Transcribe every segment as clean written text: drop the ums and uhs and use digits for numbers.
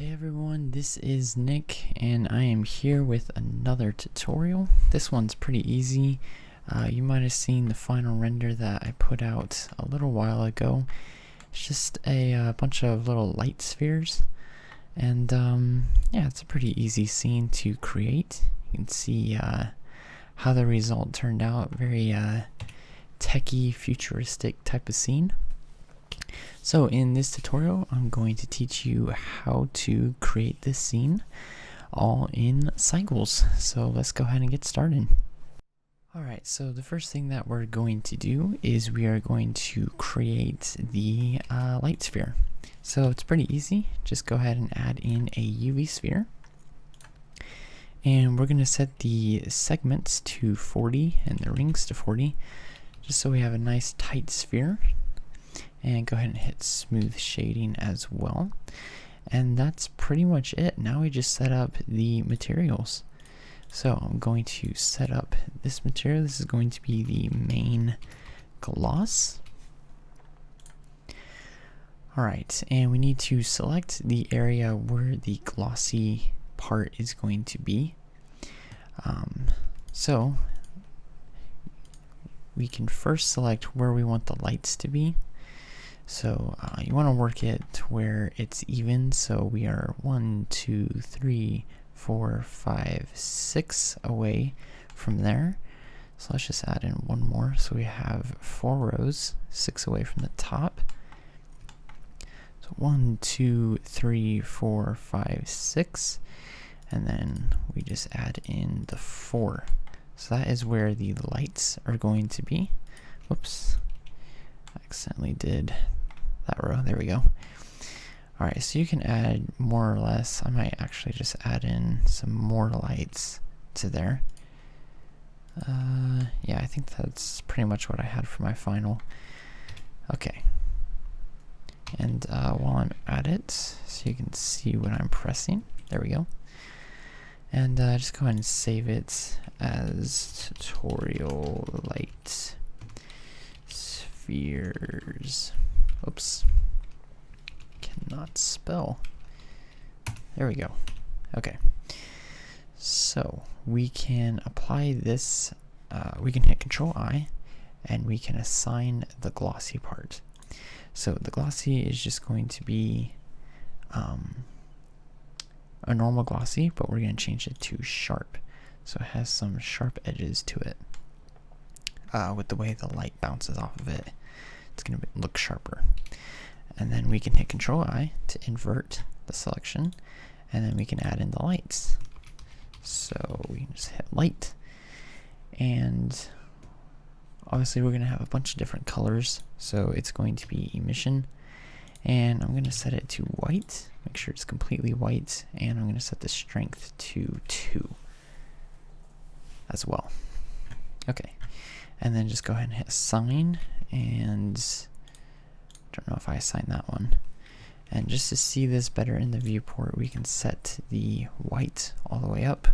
Hey everyone, this is Nick and I am here with another tutorial. This one's pretty easy. You might have seen the final render that I put out a little while ago. It's just a bunch of little light spheres, and yeah, it's a pretty easy scene to create. You can see how the result turned out. Very techie, futuristic type of scene. So in this tutorial, I'm going to teach you how to create this scene all in Cycles. So let's go ahead and get started. Alright, so the first thing that we're going to do is we are going to create the light sphere. So it's pretty easy. Just go ahead and add in a UV sphere. And we're going to set the segments to 40 and the rings to 40, just so we have a nice tight sphere. And go ahead and hit smooth shading as well. And that's pretty much it. Now we just set up the materials. So I'm going to set up this material. This is going to be the main gloss. Alright, and we need to select the area where the glossy part is going to be. So we can first select where we want the lights to be. So you want to work it where it's even, so we are 1, 2, 3, 4, 5, 6 away from there. So let's just add in one more, so we have 4 rows, 6 away from the top. So 1, 2, 3, 4, 5, 6, and then we just add in the 4. So that is where the lights are going to be. Whoops. Accidentally did that row. There we go. Alright, so you can add more or less. I might actually just add in some more lights to there. Yeah, I think that's pretty much what I had for my final. Okay. And while I'm at it, so you can see what I'm pressing. There we go. And just go ahead and save it as tutorial light spheres. Oops. Cannot spell. There we go. Okay. So we can apply this. We can hit Control I, and we can assign the glossy part. So the glossy is just going to be a normal glossy, but we're going to change it to sharp. So it has some sharp edges to it. With the way the light bounces off of it, it's going to look sharper. And then we can hit Control I to invert the selection, and then we can add in the lights. So we can just hit light, and obviously we're going to have a bunch of different colors, so it's going to be emission, and I'm going to set it to white, make sure it's completely white, and I'm going to set the strength to 2 as well. Okay, and then just go ahead and hit assign, and don't know if I assigned that one. And just to see this better in the viewport, we can set the white all the way up,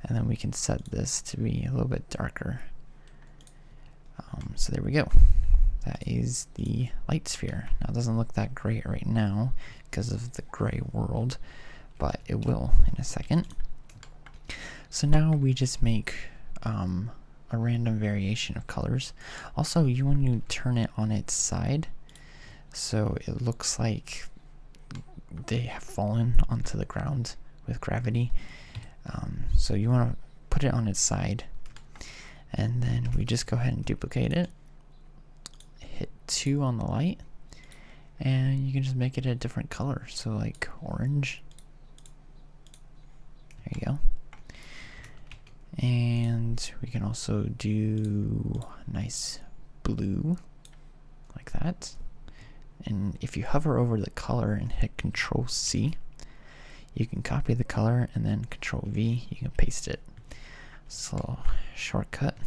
and then we can set this to be a little bit darker. So there we go. That is the light sphere. Now it doesn't look that great right now because of the gray world, but it will in a second. So now we just make a random variation of colors. Also, you want to turn it on its side, so it looks like they have fallen onto the ground with gravity. So you want to put it on its side, and then we just go ahead and duplicate it, hit 2 on the light, and you can just make it a different color, so like orange. There you go. And we can also do nice blue like that. And if you hover over the color and hit Control C, you can copy the color, and then Control V, you can paste it. So shortcut.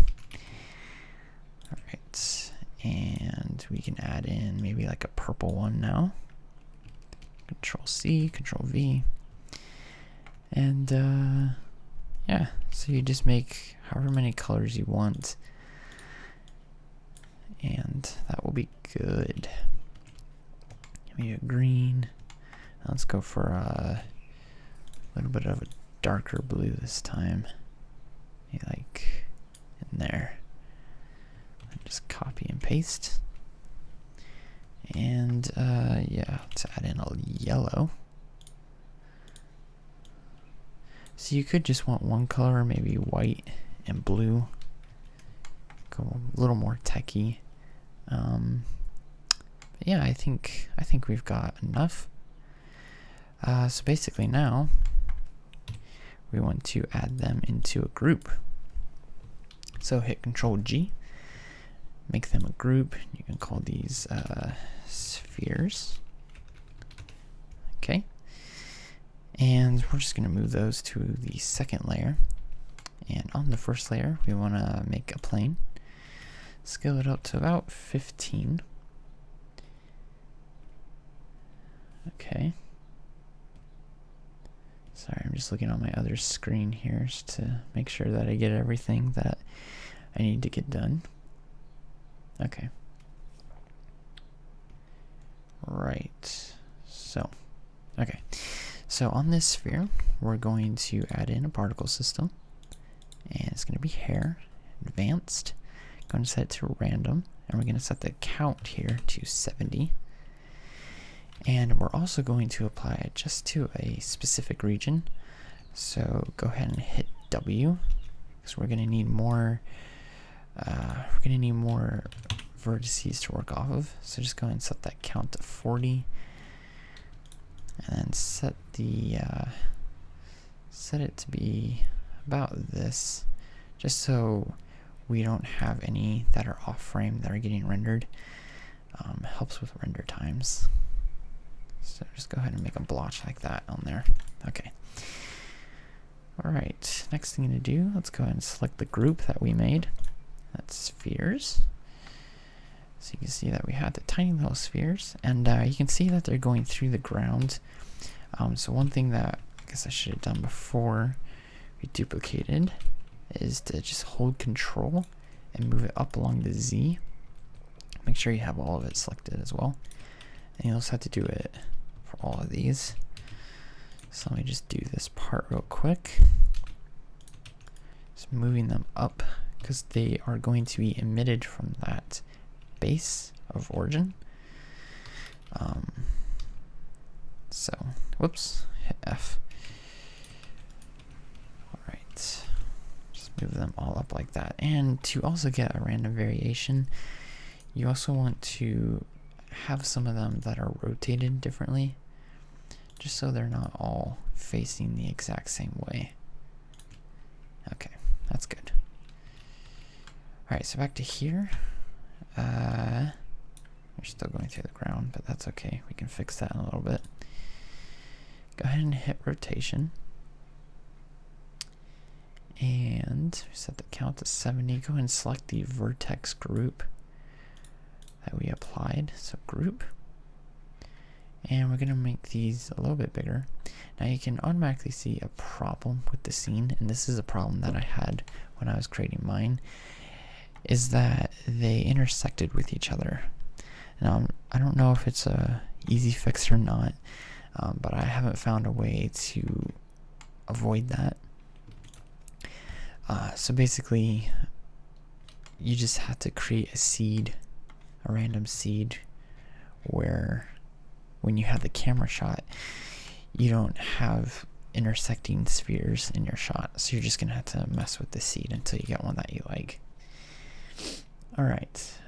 Alright, and we can add in maybe like a purple one now. Control C, Control V. And yeah, so you just make however many colors you want, and that will be good. Maybe a green, Let's go for a little bit of a darker blue this time. Maybe like in there. Just copy and paste. And yeah, let's add in a yellow. So you could just want one color, maybe white and blue. Go a little more techy. Yeah, I think we've got enough. So basically now we want to add them into a group. So hit Control G, make them a group. You can call these spheres. Okay. And we're just going to move those to the second layer. And on the first layer, we want to make a plane. Scale it up to about 15. Okay. Sorry, I'm just looking on my other screen here just to make sure that I get everything that I need to get done. Okay. Right. So, okay. So on this sphere, we're going to add in a particle system. And it's going to be hair, advanced. Going to set it to random. And we're going to set the count here to 70. And we're also going to apply it just to a specific region. So go ahead and hit W, because we're going to need more. Vertices to work off of. So just go ahead and set that count to 40, and then set the set it to be about this, just so we don't have any that are off frame that are getting rendered. Helps with render times. So just go ahead and make a blotch like that on there. Okay. Alright, next thing to do, let's go ahead and select the group that we made. That's spheres. So you can see that we had the tiny little spheres, and you can see that they're going through the ground. So one thing that I guess I should have done before we duplicated is to just hold Control and move it up along the Z. Make sure you have all of it selected as well. And you also have to do it for all of these. So let me just do this part real quick. Just moving them up because they are going to be emitted from that base of origin. So, whoops, hit F. Alright, just move them all up like that. And to also get a random variation, you also want to have some of them that are rotated differently, just so they're not all facing the exact same way. Okay, that's good. Alright, so back to here. We're still going through the ground, but that's okay. We can fix that in a little bit. Go ahead and hit rotation. And set the count to 70. Go ahead and select the vertex group that we applied. So group. And we're going to make these a little bit bigger. Now you can automatically see a problem with the scene, and this is a problem that I had when I was creating mine, is that they intersected with each other. Now I don't know if it's a easy fix or not, but I haven't found a way to avoid that. So basically, you just have to create a seed, a random seed, where when you have the camera shot, you don't have intersecting spheres in your shot. So you're just gonna have to mess with the seed until you get one that you like. Alright.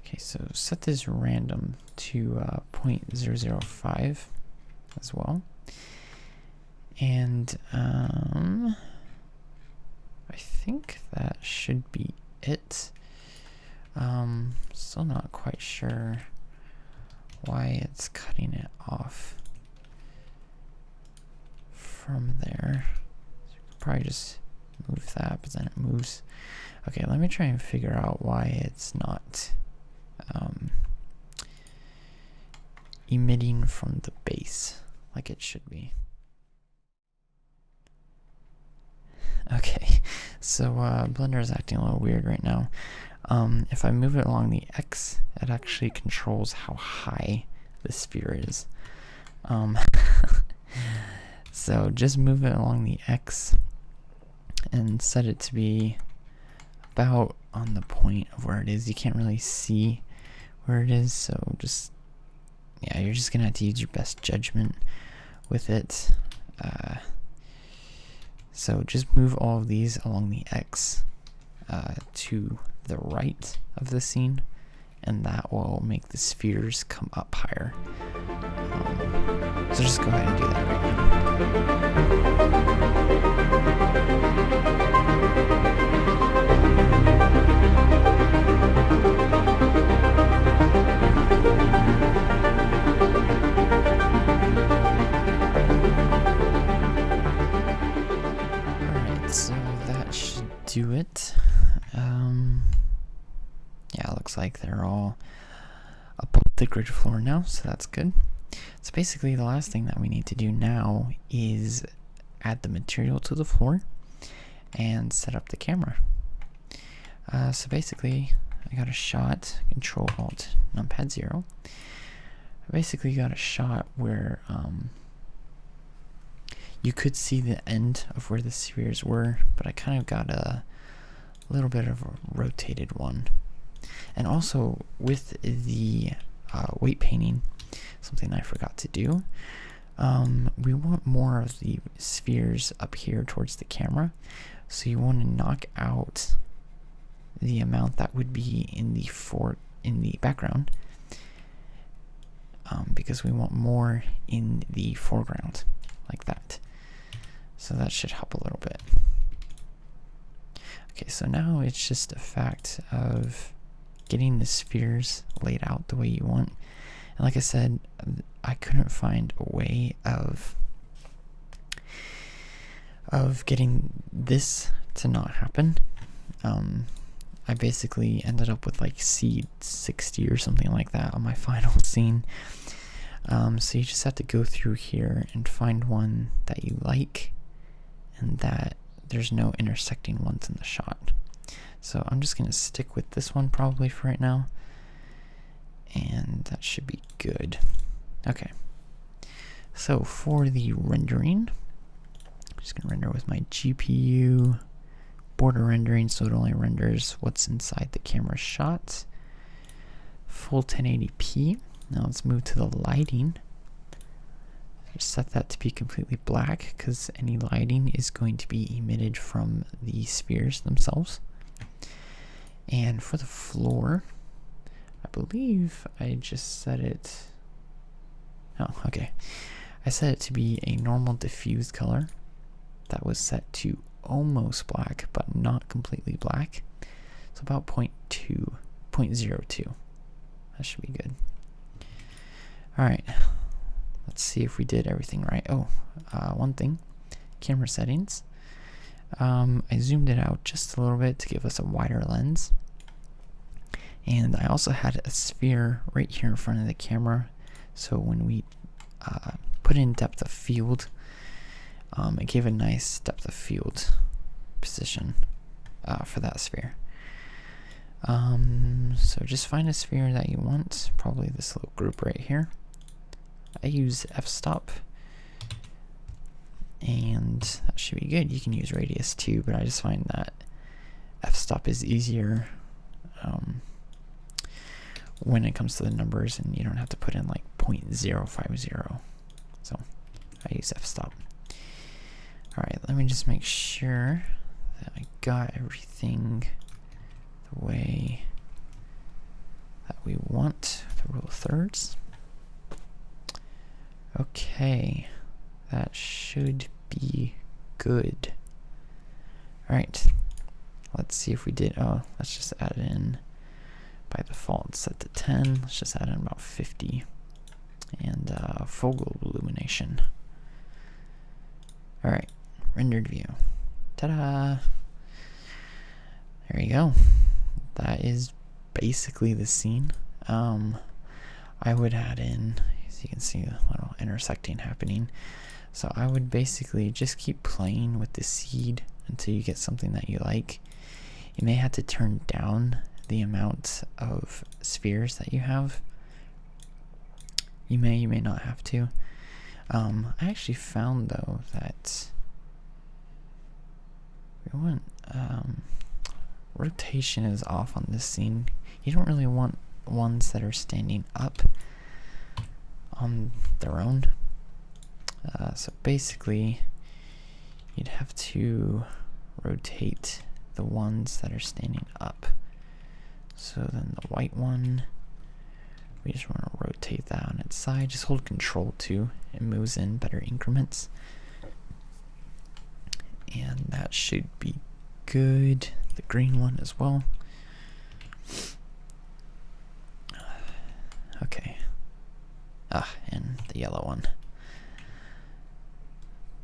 Okay, so set this random to 0.005 as well. And I think that should be it. Still not quite sure why it's cutting it off from there. So probably just move that, but then it moves. Okay, let me try and figure out why it's not emitting from the base like it should be. Okay, so Blender is acting a little weird right now. If I move it along the X, it actually controls how high the sphere is. So just move it along the X and set it to be about on the point of where it is. You can't really see where it is, so just, yeah, you're just gonna have to use your best judgment with it. So just move all of these along the X to the right of the scene, and that will make the spheres come up higher. So just go ahead and do that right now. Alright, so that should do it. Yeah, it looks like they're all up on the grid floor now, so that's good. So basically the last thing that we need to do now is add the material to the floor and set up the camera. So basically I got a shot, Control Alt Numpad 0. I basically got a shot where you could see the end of where the spheres were, but I kind of got a little bit of a rotated one. And also with the weight painting, something I forgot to do, we want more of the spheres up here towards the camera, so you want to knock out the amount that would be in the background, because we want more in the foreground, like that. So that should help a little bit. Okay, so now it's just a fact of getting the spheres laid out the way you want. And like I said, I couldn't find a way of getting this to not happen. I basically ended up with like seed 60 or something like that on my final scene. So you just have to go through here and find one that you like and that there's no intersecting ones in the shot. So I'm just going to stick with this one probably for right now, and that should be good. Okay, so for the rendering, I'm just going to render with my GPU border rendering, so it only renders what's inside the camera shot. Full 1080p. Now let's move to the lighting. Just set that to be completely black because any lighting is going to be emitted from the spheres themselves. And for the floor, I believe I just set it, oh, okay. I set it to be a normal diffused color that was set to almost black, but not completely black. So about 0.02. That should be good. Alright, let's see if we did everything right. Oh, one thing, camera settings. I zoomed it out just a little bit to give us a wider lens. And I also had a sphere right here in front of the camera, so when we put in depth of field, it gave a nice depth of field position for that sphere. So just find a sphere that you want, probably this little group right here. I use f-stop, and that should be good. You can use radius too, but I just find that f-stop is easier when it comes to the numbers, and you don't have to put in like 0.050. So I use f-stop. Alright, let me just make sure that I got everything the way that we want, the rule of thirds. Okay, that should be good. Alright, let's see if we did, oh, let's just add in, by default it's set to 10, let's just add in about 50, and focal illumination. Alright, rendered view. Ta-da! There you go. That is basically the scene. I would add in, as you can see, a little intersecting happening. So I would basically just keep playing with the seed until you get something that you like. You may have to turn down the amount of spheres that you have. You may not have to. I actually found though that we want rotation is off on this scene. You don't really want ones that are standing up on their own. So basically, you'd have to rotate the ones that are standing up. So then the white one, we just want to rotate that on its side. Just hold Control 2. It moves in better increments. And that should be good. The green one as well. Okay. And the yellow one.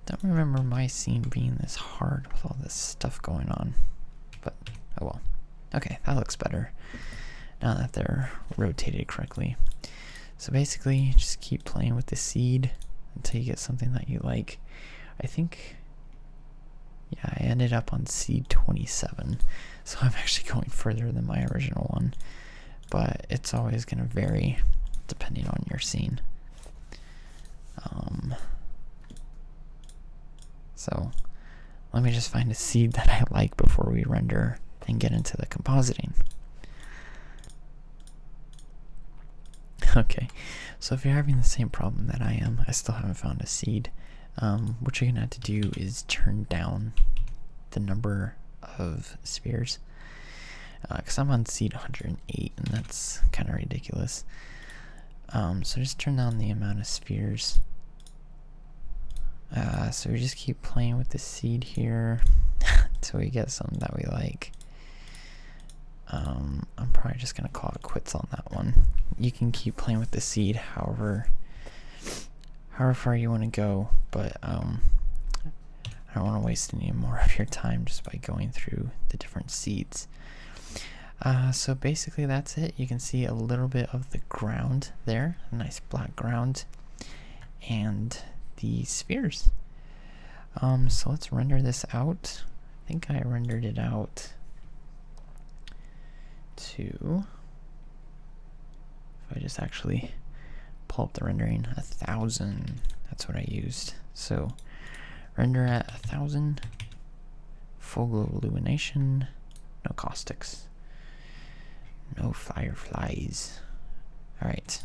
Don't remember my scene being this hard with all this stuff going on. But, oh well. Okay, that looks better now that they're rotated correctly. So basically, just keep playing with the seed until you get something that you like. I think, yeah, I ended up on seed 27, so I'm actually going further than my original one. But it's always going to vary depending on your scene. So let me just find a seed that I like before we render and get into the compositing. Okay, so if you're having the same problem that I am, I still haven't found a seed. What you're gonna have to do is turn down the number of spheres. Because I'm on seed 108, and that's kind of ridiculous. So just turn down the amount of spheres. So we just keep playing with the seed here until we get something that we like. I'm probably just gonna call it quits on that one. You can keep playing with the seed however far you want to go, but I don't want to waste any more of your time just by going through the different seeds. So basically that's it. You can see a little bit of the ground there, a nice black ground, and the spheres. So let's render this out. I think I rendered it out to, if I just actually pull up the rendering, 1000. That's what I used. So render at 1000, full glow illumination, no caustics, no fireflies. Alright.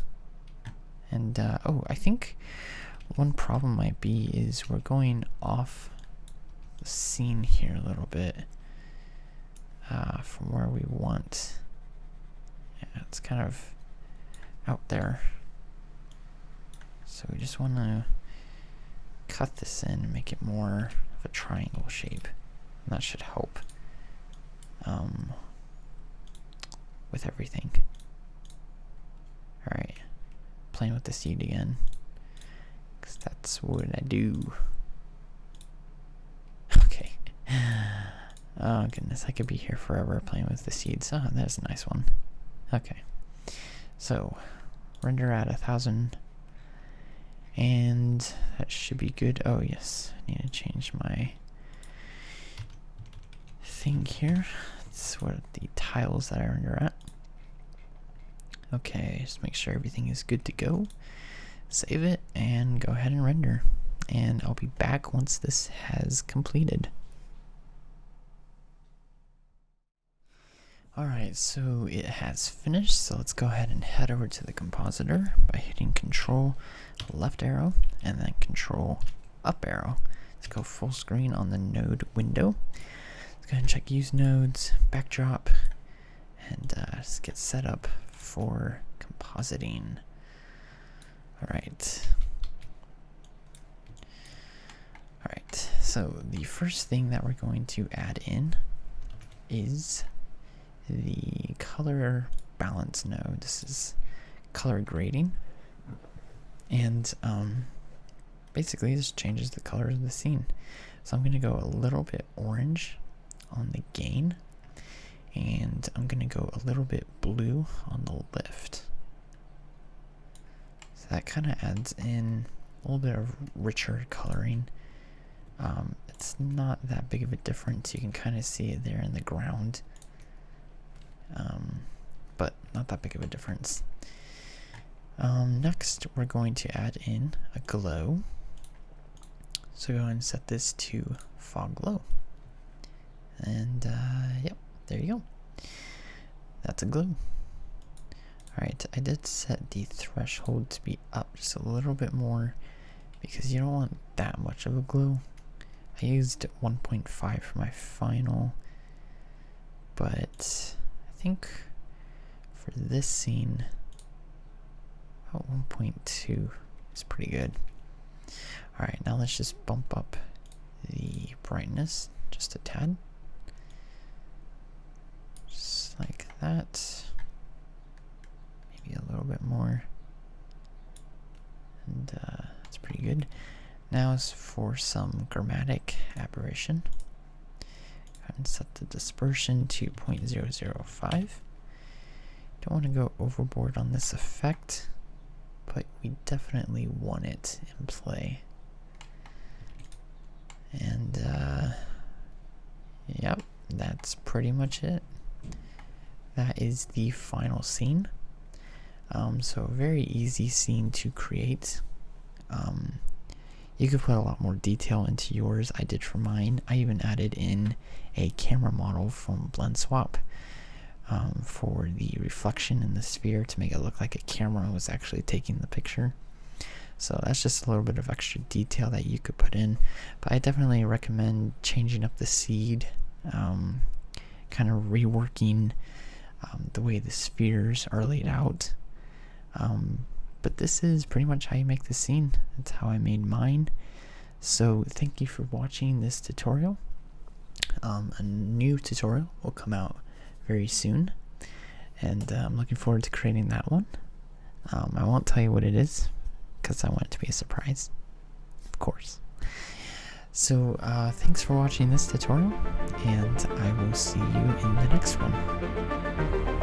And oh, I think one problem might be is we're going off the scene here a little bit from where we want. Yeah, it's kind of out there. So we just want to cut this in and make it more of a triangle shape. And that should help with everything. Alright, playing with the seed again, because that's what I do. Okay. Oh goodness, I could be here forever playing with the seeds. Oh, that's a nice one. Okay. So, render at 1000. And that should be good. Oh yes, I need to change my thing here. That's what the tiles that I render at. Okay, just make sure everything is good to go. Save it and go ahead and render. And I'll be back once this has completed. Alright, so it has finished, so let's go ahead and head over to the compositor by hitting Control left arrow and then Control up arrow. Let's go full screen on the node window. Let's go ahead and check use nodes, backdrop, and just get set up for compositing. Alright. Alright, so the first thing that we're going to add in is the color balance node. This is color grading, and basically this changes the colors of the scene. So I'm going to go a little bit orange on the gain, and I'm going to go a little bit blue on the lift. So that kind of adds in a little bit of richer coloring. It's not that big of a difference. You can kind of see it there in the ground. but not that big of a difference. Next, we're going to add in a glow. So go ahead and set this to fog glow. And yep, there you go. That's a glow. Alright, I did set the threshold to be up just a little bit more because you don't want that much of a glow. I used 1.5 for my final, but I think for this scene, about 1.2 is pretty good. Alright, now let's just bump up the brightness just a tad. Just like that. Maybe a little bit more. And that's pretty good. Now is for some chromatic aberration. Go ahead and set the dispersion to 0.005. Don't want to go overboard on this effect, but we definitely want it in play. And yep, that's pretty much it. That is the final scene. So a very easy scene to create. You could put a lot more detail into yours. I did for mine. I even added in a camera model from Blend Swap for the reflection in the sphere to make it look like a camera was actually taking the picture. So that's just a little bit of extra detail that you could put in. But I definitely recommend changing up the seed, kind of reworking the way the spheres are laid out. But this is pretty much how you make the scene. That's how I made mine. So thank you for watching this tutorial. A new tutorial will come out very soon, and I'm looking forward to creating that one. I won't tell you what it is because I want it to be a surprise, of course. So thanks for watching this tutorial, and I will see you in the next one.